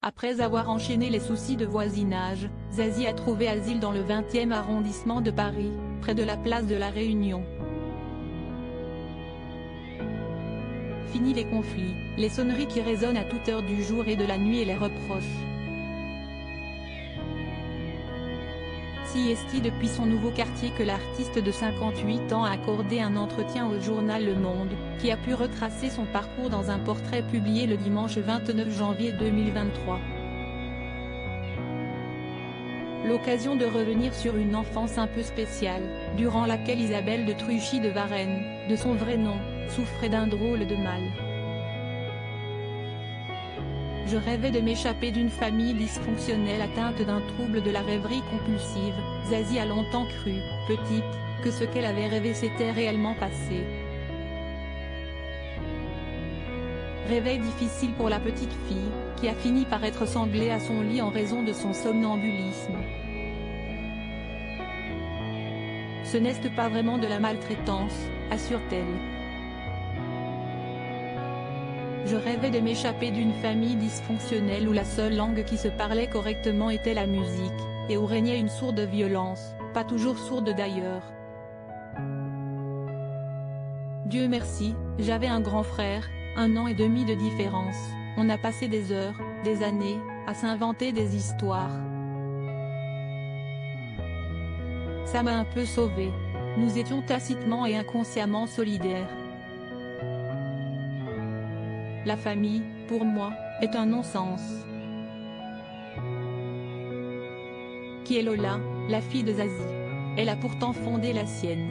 Après avoir enchaîné les soucis de voisinage, Zazie a trouvé asile dans le 20e arrondissement de Paris, près de la place de la Réunion. Fini les conflits, les sonneries qui résonnent à toute heure du jour et de la nuit et les reproches. Si est depuis son nouveau quartier que l'artiste de 58 ans a accordé un entretien au journal Le Monde, qui a pu retracer son parcours dans un portrait publié le dimanche 29 janvier 2023. L'occasion de revenir sur une enfance un peu spéciale, durant laquelle Isabelle de Truchy de Varennes, de son vrai nom, souffrait d'un drôle de mal. Je rêvais de m'échapper d'une famille dysfonctionnelle atteinte d'un trouble de la rêverie compulsive. Zazie a longtemps cru, petite, que ce qu'elle avait rêvé s'était réellement passé. Réveil difficile pour la petite fille, qui a fini par être sanglée à son lit en raison de son somnambulisme. Ce n'est pas vraiment de la maltraitance, assure-t-elle. Je rêvais de m'échapper d'une famille dysfonctionnelle où la seule langue qui se parlait correctement était la musique, et où régnait une sourde violence, pas toujours sourde d'ailleurs. Dieu merci, j'avais un grand frère, 1 an et demi de différence, on a passé des heures, des années, à s'inventer des histoires. Ça m'a un peu sauvée. Nous étions tacitement et inconsciemment solidaires. La famille, pour moi, est un non-sens. Qui est Lola, la fille de Zazie? Elle a pourtant fondé la sienne.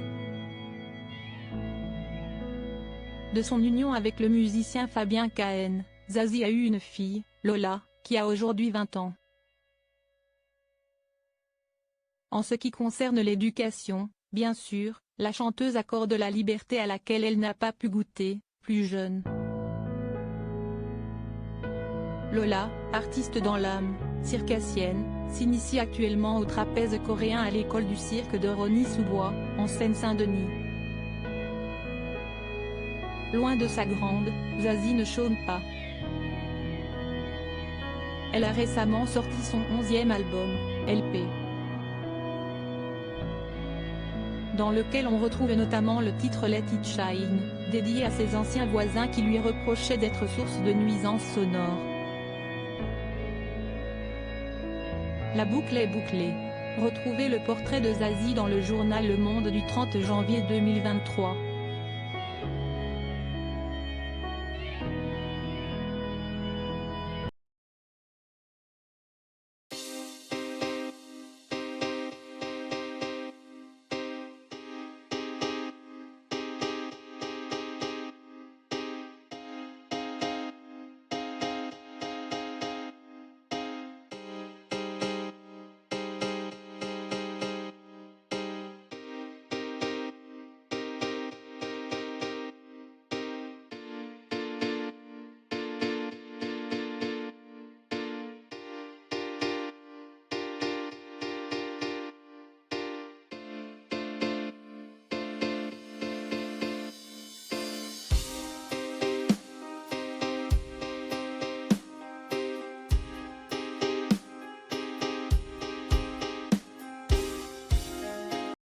De son union avec le musicien Fabien Cahen, Zazie a eu une fille, Lola, qui a aujourd'hui 20 ans. En ce qui concerne l'éducation, bien sûr, la chanteuse accorde la liberté à laquelle elle n'a pas pu goûter, plus jeune. Lola, artiste dans l'âme, circassienne, s'initie actuellement au trapèze coréen à l'école du cirque de Rosny-sous-Bois, en Seine-Saint-Denis. Loin de sa grande, Zazie ne chôme pas. Elle a récemment sorti son 11e album, LP. Dans lequel on retrouve notamment le titre Let It Shine, dédié à ses anciens voisins qui lui reprochaient d'être source de nuisances sonores. La boucle est bouclée. Retrouvez le portrait de Zazie dans le journal Le Monde du 30 janvier 2023.